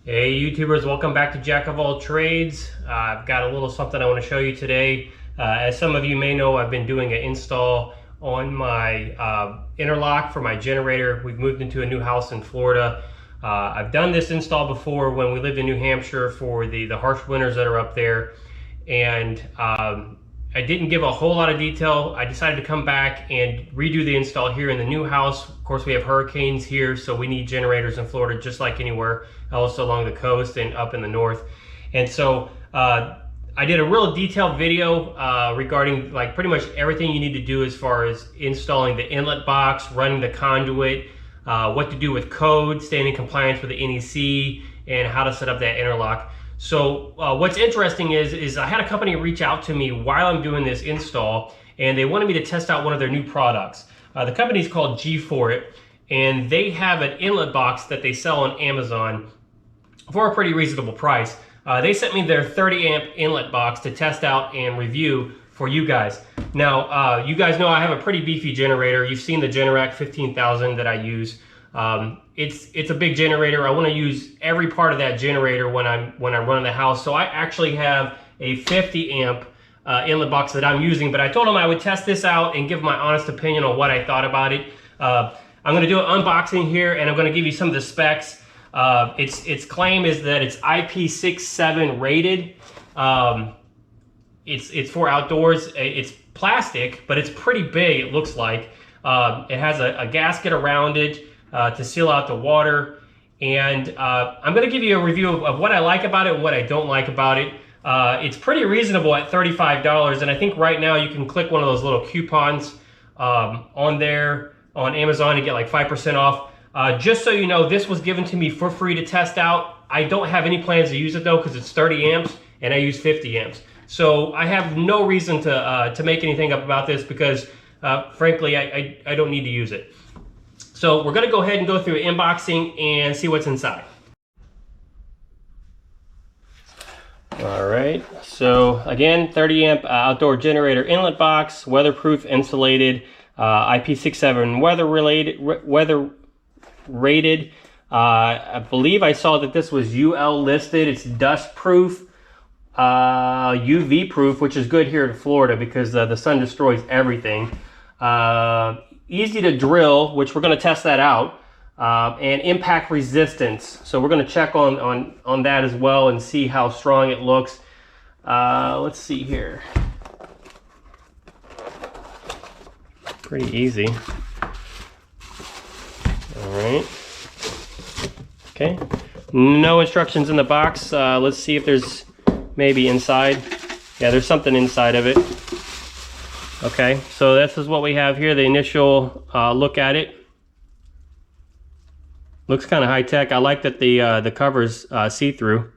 Hey YouTubers, welcome back to Jack of All Trades. I've got a little something I want to show you today. As some of you may know, I've been doing an install on my interlock for my generator. We've moved into a new house in Florida. I've done this install before when we lived in New Hampshire for the harsh winters that are up there. And I didn't give a whole lot of detail. I decided to come back and redo the install here in the new house. Of course, we have hurricanes here, so we need generators in Florida just like anywhere else along the coast and up in the north. And so I did a real detailed video regarding like pretty much everything you need to do as far as installing the inlet box, running the conduit, what to do with code, staying in compliance with the NEC, and how to set up that interlock. So what's interesting is I had a company reach out to me while I'm doing this install, and they wanted me to test out one of their new products. The company's called Gforit, and they have an inlet box that they sell on Amazon for a pretty reasonable price. They sent me their 30 amp inlet box to test out and review for you guys. Now, you guys know I have a pretty beefy generator. You've seen the Generac 15,000 that I use. It's a big generator. I want to use every part of that generator when I'm running the house. So I actually have a 50 amp inlet box that I'm using, but I told them I would test this out and give my honest opinion on what I thought about it. I'm going to do an unboxing here, and I'm going to give you some of the specs. Its claim is that it's IP67 rated. It's for outdoors. It's plastic, but it's pretty big, it looks like. It has a gasket around it to seal out the water. And I'm going to give you a review of what I like about it and what I don't like about it. It's pretty reasonable at $35, and I think right now you can click one of those little coupons on there on Amazon and get like 5% off. Just so you know, this was given to me for free to test out. I don't have any plans to use it though, because it's 30 amps and I use 50 amps. So I have no reason to make anything up about this because frankly, I don't need to use it. So we're gonna go ahead and go through unboxing and see what's inside. All right, so again, 30 amp outdoor generator inlet box, weatherproof, insulated, IP67 weather rated. I believe I saw that this was UL listed. It's dust proof, UV proof, which is good here in Florida because the sun destroys everything. Easy to drill, which we're going to test that out, and impact resistance. So we're going to check on that as well and see how strong it looks. Let's see here. Pretty easy. All right. Okay. No instructions in the box. Let's see if there's maybe inside. Yeah, there's something inside of it. Okay, so this is what we have here, the initial look at it. Looks kind of high-tech. I like that the cover's see-through.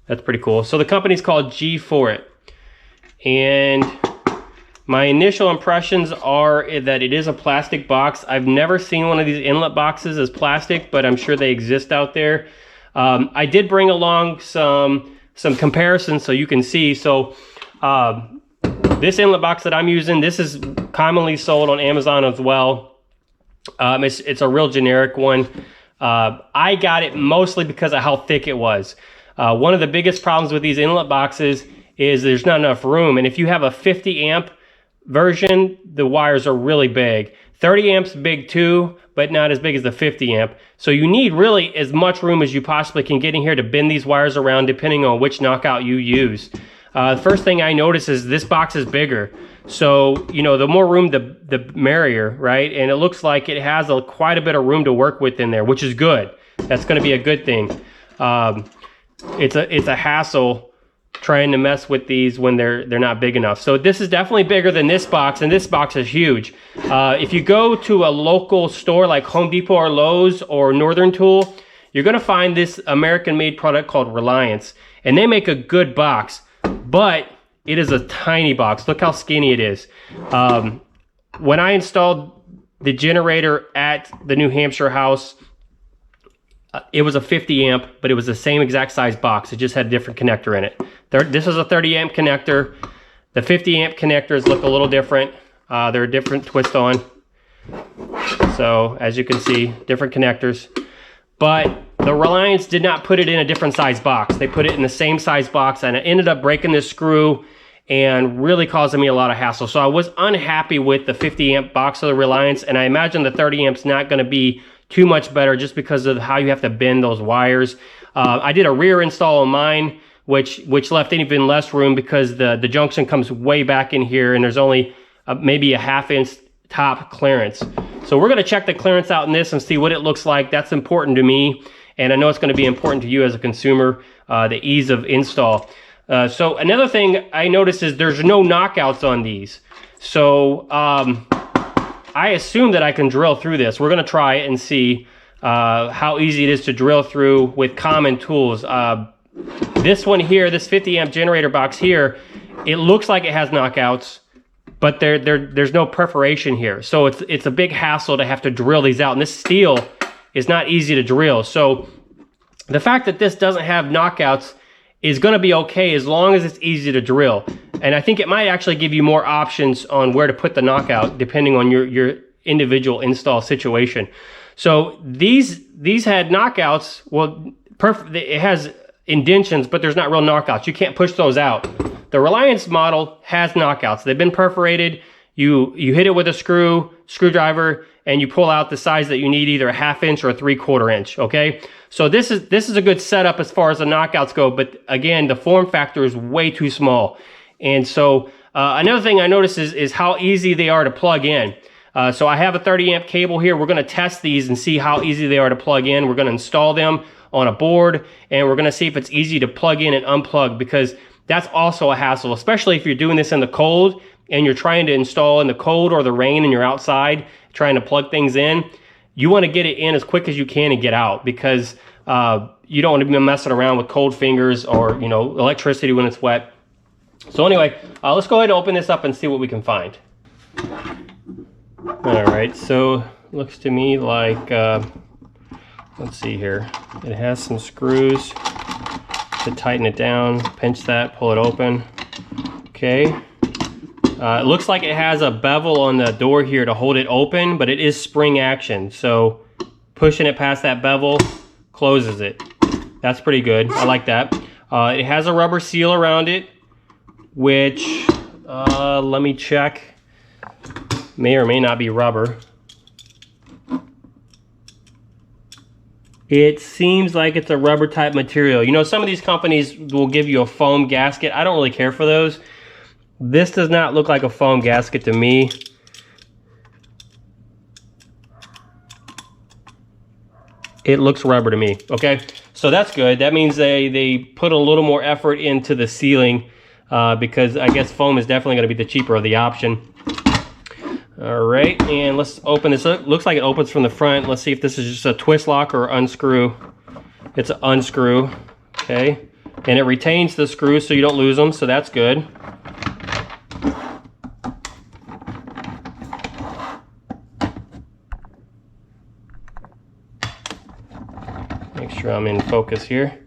That's pretty cool. So the company's called Gforit. And my initial impressions are that it is a plastic box. I've never seen one of these inlet boxes as plastic, but I'm sure they exist out there. I did bring along some comparisons so you can see. So this inlet box that I'm using, this is commonly sold on Amazon as well. It's a real generic one. I got it mostly because of how thick it was. One of the biggest problems with these inlet boxes is there's not enough room. And if you have a 50 amp version, the wires are really big. 30 amps big too, but not as big as the 50 amp. So you need really as much room as you possibly can get in here to bend these wires around depending on which knockout you use. The first thing I notice is this box is bigger. So, you know, the more room, the merrier, right? And it looks like it has quite a bit of room to work with in there, which is good. That's going to be a good thing. It's a hassle trying to mess with these when they're not big enough. So this is definitely bigger than this box, and this box is huge. If you go to a local store like Home Depot or Lowe's or Northern Tool, you're going to find this American-made product called Reliance, and they make a good box. But it is a tiny box. Look how skinny it is. When I installed the generator at the New Hampshire house, it was a 50 amp, but it was the same exact size box. It just had a different connector in it. This is a 30 amp connector. The 50 amp connectors look a little different. They're a different twist on. So as you can see, different connectors. But the Reliance did not put it in a different size box. They put it in the same size box, and I ended up breaking this screw and really causing me a lot of hassle. So I was unhappy with the 50 amp box of the Reliance, and I imagine the 30 amps not going to be too much better just because of how you have to bend those wires. I did a rear install on mine, which left even less room because the junction comes way back in here, and there's only maybe a 1/2 inch top clearance. So we're going to check the clearance out in this and see what it looks like. That's important to me, and I know it's going to be important to you as a consumer, the ease of install. So another thing I noticed is there's no knockouts on these. So I assume that I can drill through this. We're going to try it and see how easy it is to drill through with common tools. This one here, this 50 amp generator box here, it looks like it has knockouts, but there's no perforation here. So it's a big hassle to have to drill these out. And this steel is not easy to drill. So the fact that this doesn't have knockouts is going to be okay as long as it's easy to drill. And I think it might actually give you more options on where to put the knockout depending on your individual install situation. So these had knockouts. Well, it has indentions, but there's not real knockouts. You can't push those out. The Reliance model has knockouts. They've been perforated. You hit it with a screwdriver, and you pull out the size that you need, either a 1/2 inch or a 3/4 inch. Okay, so this is a good setup as far as the knockouts go. But again, the form factor is way too small. And so another thing I noticed is how easy they are to plug in. So I have a 30 amp cable here. We're going to test these and see how easy they are to plug in. We're going to install them on a board, and we're going to see if it's easy to plug in and unplug, because that's also a hassle, especially if you're doing this in the cold and you're trying to install in the cold or the rain and you're outside trying to plug things in. You want to get it in as quick as you can and get out, because you don't want to be messing around with cold fingers or electricity when it's wet. So anyway, let's go ahead and open this up and see what we can find. All right, so looks to me like, let's see here. It has some screws to tighten it down, pinch that, pull it open. Okay. It looks like it has a bevel on the door here to hold it open, but it is spring action. So pushing it past that bevel closes it. That's pretty good. I like that. It has a rubber seal around it, which, let me check, may or may not be rubber. It seems like it's a rubber type material. Some of these companies will give you a foam gasket. I don't really care for those. This does not look like a foam gasket to me. It looks rubber to me. Okay, so that's good. That means they put a little more effort into the sealing, because I guess foam is definitely going to be the cheaper of the option. All right, and let's open this up. Looks like it opens from the front. Let's see if this is just a twist lock or unscrew. It's an unscrew. Okay, and it retains the screws so you don't lose them, so that's good. Make sure I'm in focus here.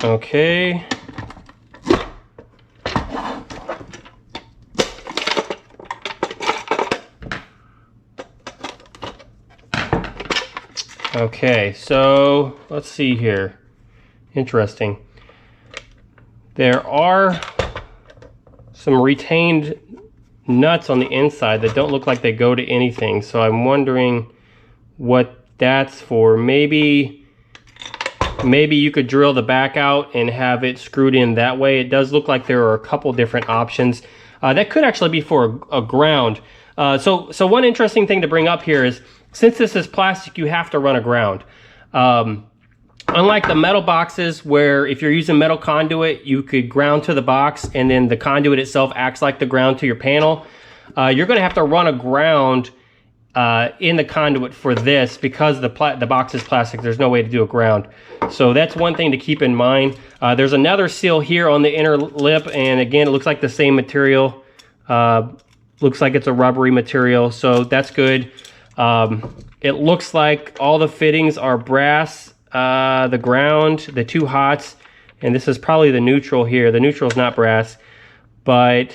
Okay. Okay, so let's see here. Interesting. There are some retained nuts on the inside that don't look like they go to anything, so I'm wondering what that's for. Maybe you could drill the back out and have it screwed in that way. It does look like there are a couple different options. That could actually be for a ground. So one interesting thing to bring up here is, since this is plastic, you have to run a ground. Unlike the metal boxes, where if you're using metal conduit, you could ground to the box and then the conduit itself acts like the ground to your panel. You're going to have to run a ground in the conduit for this, because the box is plastic. There's no way to do a ground. So that's one thing to keep in mind. There's another seal here on the inner lip, and again, it looks like the same material. Looks like it's a rubbery material, so that's good. It looks like all the fittings are brass. The ground, the two hots, and this is probably the neutral here. The neutral is not brass, but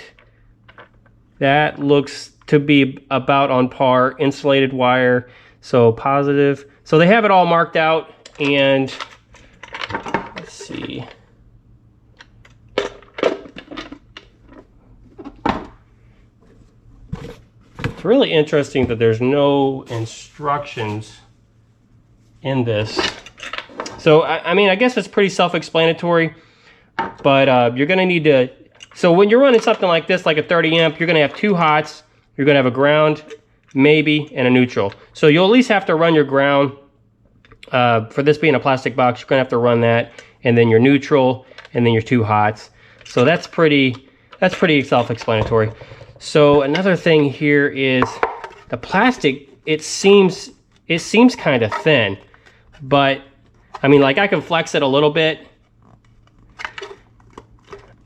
that looks to be about on par. Insulated wire, so positive. So they have it all marked out. and let's see. It's really interesting that there's no instructions in this. So, I mean, I guess it's pretty self-explanatory, but you're going to need to... So when you're running something like this, like a 30 amp, you're going to have 2 hots, you're going to have a ground, maybe, and a neutral. So you'll at least have to run your ground. For this being a plastic box, you're going to have to run that, and then your neutral, and then your 2 hots. So that's pretty self-explanatory. So another thing here is the plastic, it seems kind of thin, but I mean, like, I can flex it a little bit.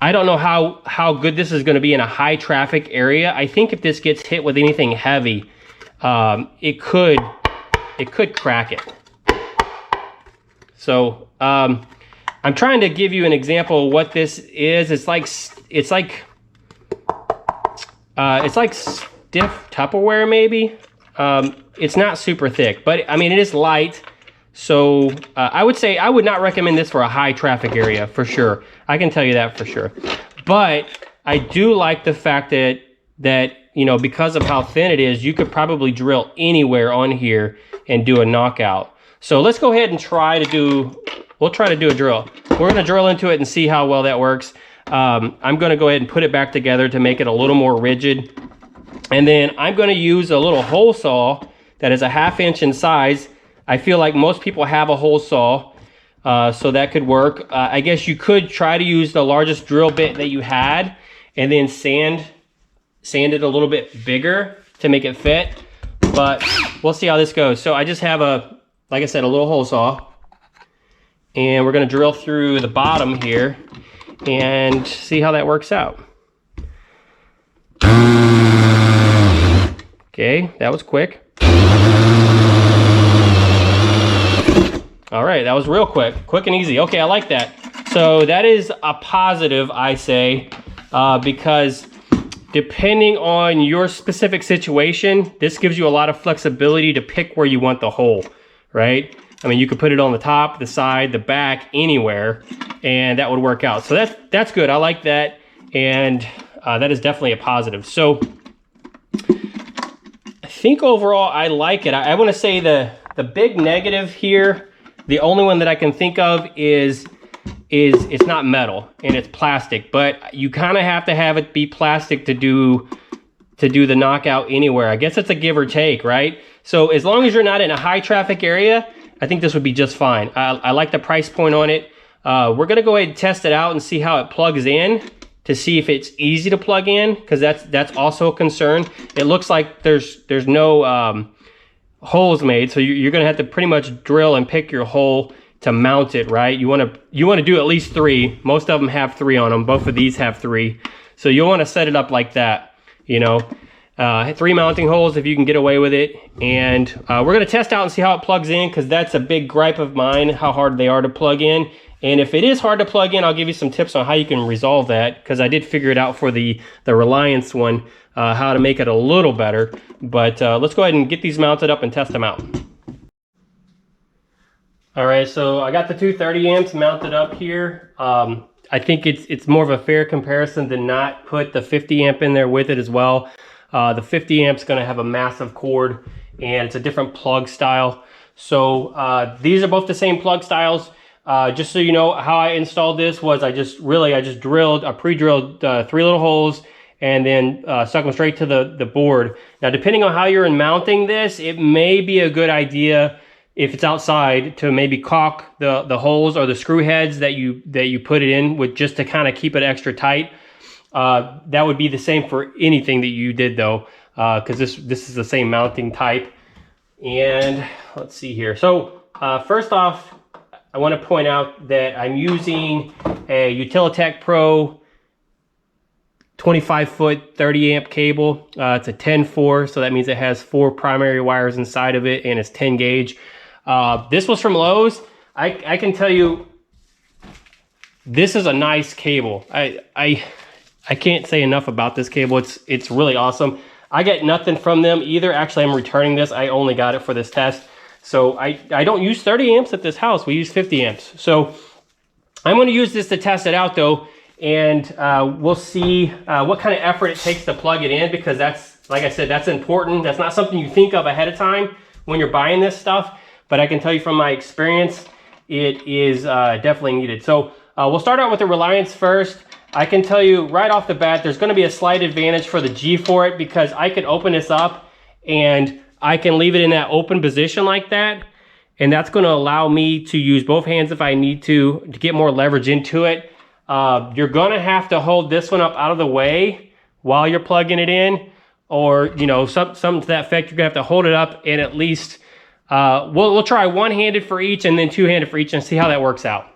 I don't know how good this is going to be in a high traffic area. I think if this gets hit with anything heavy, it could crack it. So I'm trying to give you an example of what this is. It's like stiff Tupperware maybe. It's not super thick, but I mean, it is light. So I would say I would not recommend this for a high traffic area for sure. I can tell you that for sure. But I do like the fact that you know, because of how thin it is, you could probably drill anywhere on here and do a knockout. So let's go ahead and we'll try to do a drill. We're going to drill into it and see how well that works. I'm going to go ahead and put it back together to make it a little more rigid. And then I'm going to use a little hole saw that is a 1/2 inch in size. I feel like most people have a hole saw, so that could work. I guess you could try to use the largest drill bit that you had and then sand it a little bit bigger to make it fit, but we'll see how this goes. So I just have like I said, a little hole saw, and we're going to drill through the bottom here and see how that works out. Okay, that was quick. All right, that was real quick and easy. Okay, I like that. So that is a positive, I say, because depending on your specific situation, this gives you a lot of flexibility to pick where you want the hole, right? I mean, you could put it on the top, the side, the back, anywhere, and that would work out. So that's good. I like that, and that is definitely a positive. So I think overall I like it. I want to say the big negative here, the only one that I can think of is it's not metal and it's plastic, but you kind of have to have it be plastic to do the knockout anywhere. I guess it's a give or take, right? So as long as you're not in a high traffic area, I think this would be just fine. I like the price point on it. We're gonna go ahead and test it out and see how it plugs in to see if it's easy to plug in, because that's also a concern. It looks like there's no holes made, so you're gonna have to pretty much drill and pick your hole to mount it, right? You want to do at least 3. Most of them have 3 on them. Both of these have 3, so you'll want to set it up like that, you know. 3 mounting holes if you can get away with it, and we're gonna test out and see how it plugs in, because that's a big gripe of mine, how hard they are to plug in. And if it is hard to plug in, I'll give you some tips on how you can resolve that, because I did figure it out for the Reliance one, how to make it a little better. But let's go ahead and get these mounted up and test them out. All right, so I got the 230 amps mounted up here. I think it's more of a fair comparison to not put the 50 amp in there with it as well. The 50 amp's gonna have a massive cord, and it's a different plug style. So these are both the same plug styles. Just so you know, how I installed this was I just pre-drilled 3 little holes, and then stuck them straight to the board. Now, depending on how you're mounting this, it may be a good idea, if it's outside, to maybe caulk the holes or the screw heads that you put it in with, just to kind of keep it extra tight. That would be the same for anything that you did though, because this is the same mounting type. And let's see here. So first off, I want to point out that I'm using a Utilitech Pro 25-foot 30 amp cable. It's a 10-4, so that means it has 4 primary wires inside of it, and it's 10 gauge. This was from Lowe's. I can tell you, this is a nice cable. I can't say enough about this cable. It's really awesome. I get nothing from them either. Actually, I'm returning this. I only got it for this test. So I don't use 30 amps at this house. We use 50 amps. So I'm going to use this to test it out though. And we'll see what kind of effort it takes to plug it in, because that's, like I said, that's important. That's not something you think of ahead of time when you're buying this stuff. But I can tell you from my experience, it is definitely needed. So we'll start out with the Reliance first. I can tell you right off the bat, there's going to be a slight advantage for the Gforit, because I can open this up and I can leave it in that open position like that. And that's going to allow me to use both hands if I need to get more leverage into it. You're going to have to hold this one up out of the way while you're plugging it in, or, you know, something to that effect. You're going to have to hold it up and at least, we'll try one-handed for each and then two-handed for each and see how that works out.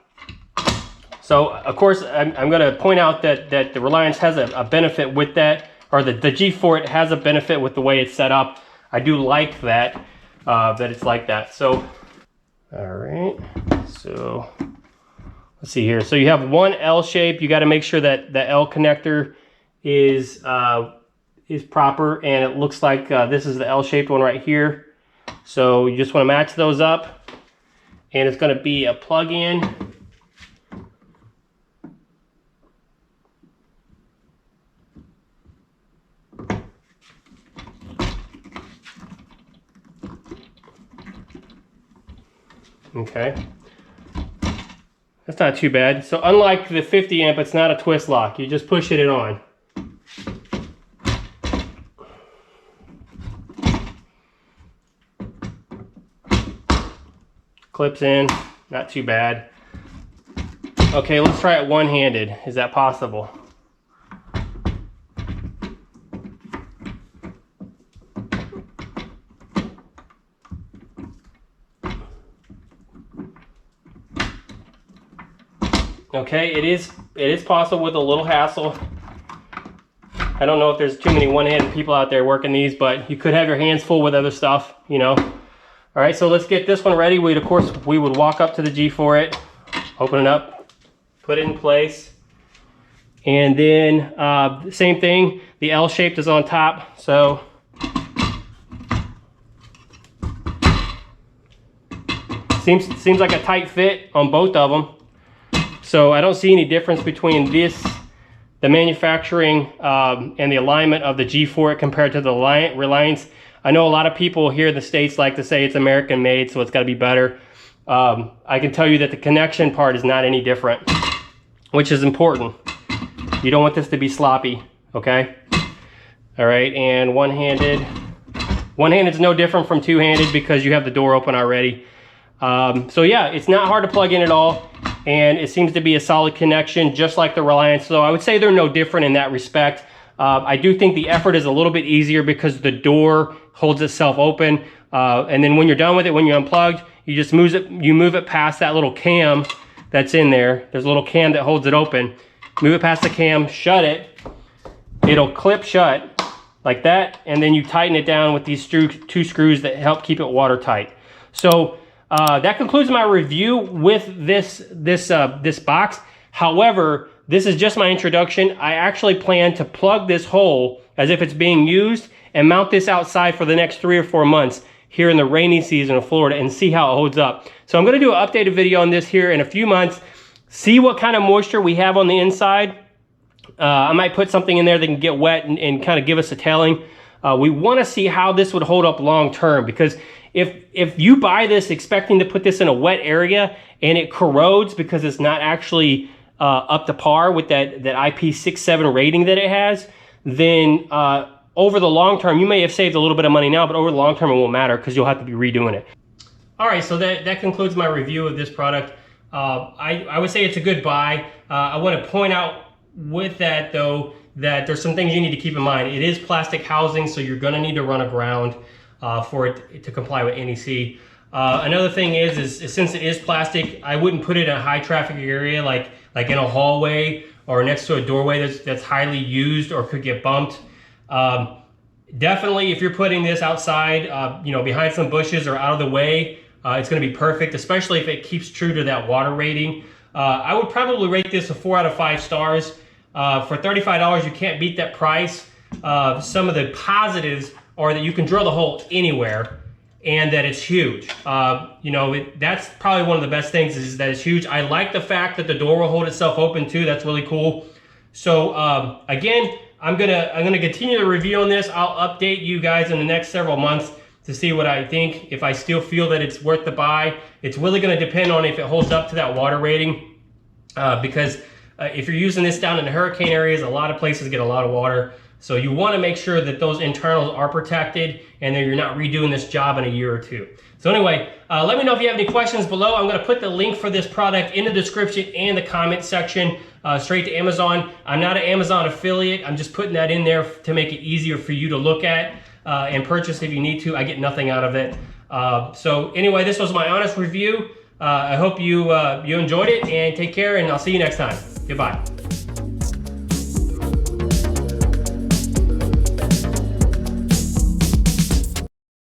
So, of course, I'm going to point out that the Reliance has a benefit with that, or the Gforit has a benefit with the way it's set up. I do like that, that it's like that. So, all right, so let's see here. So you have one L shape. You got to make sure that the L connector is proper, and it looks like this is the L-shaped one right here. So you just want to match those up, and it's going to be a plug-in. Okay, that's not too bad. So unlike the 50 amp, it's not a twist lock. You just push it on. Clips in, not too bad. Okay, let's try it one-handed. Is that possible? Okay, it is possible with a little hassle. I don't know if there's too many one-handed people out there working these, but you could have your hands full with other stuff, you know. All right, so let's get this one ready. Of course, we would walk up to the Gforit, open it up, put it in place, and then same thing. The L-shaped is on top, so seems like a tight fit on both of them. So I don't see any difference between this, the manufacturing and the alignment of the Gforit compared to the Reliance. I know a lot of people here in the States like to say it's American made, so it's got to be better. I can tell you that the connection part is not any different, which is important. You don't want this to be sloppy, okay? All right, and one-handed. One-handed is no different from two-handed because you have the door open already. So yeah, it's not hard to plug in at all, and it seems to be a solid connection just like the Reliance. So I would say they're no different in that respect. I do think the effort is a little bit easier because the door holds itself open, and then when you're done with it, when you're unplugged, you just move it past that little cam that's in there. There's a little cam that holds it open. Move it past the cam, shut it. It'll clip shut like that, and then you tighten it down with these two screws that help keep it watertight. So that concludes my review with this box. However, this is just my introduction. I actually plan to plug this hole as if it's being used and mount this outside for the next 3 or 4 months here in the rainy season of Florida and see how it holds up. So I'm going to do an updated video on this here in a few months, see what kind of moisture we have on the inside. I might put something in there that can get wet and kind of give us a telling. We want to see how this would hold up long term, because if you buy this expecting to put this in a wet area and it corrodes because it's not actually up to par with that IP67 rating that it has, then over the long term, you may have saved a little bit of money now, but over the long term, it won't matter because you'll have to be redoing it. All right, so that concludes my review of this product. I would say it's a good buy. I want to point out with that, though, that there's some things you need to keep in mind. It is plastic housing, so you're going to need to run aground for it to comply with NEC. Another thing is since it is plastic, I wouldn't put it in a high traffic area like in a hallway or next to a doorway that's highly used or could get bumped. Definitely, if you're putting this outside, behind some bushes or out of the way, it's going to be perfect, especially if it keeps true to that water rating. I would probably rate this a 4 out of 5 stars. For $35, you can't beat that price. Some of the positives are that you can drill the hole anywhere, and that it's huge. You know, that's probably one of the best things is that it's huge. I like the fact that the door will hold itself open too. That's really cool. So again, I'm gonna continue the review on this. I'll update you guys in the next several months to see what I think, if I still feel that it's worth the buy. It's really gonna depend on if it holds up to that water rating, because if you're using this down in the hurricane areas, a lot of places get a lot of water. So you wanna make sure that those internals are protected and that you're not redoing this job in a year or two. So anyway, let me know if you have any questions below. I'm gonna put the link for this product in the description and the comment section straight to Amazon. I'm not an Amazon affiliate. I'm just putting that in there to make it easier for you to look at and purchase if you need to. I get nothing out of it. So anyway, this was my honest review. I hope you enjoyed it, and take care, and I'll see you next time. Goodbye.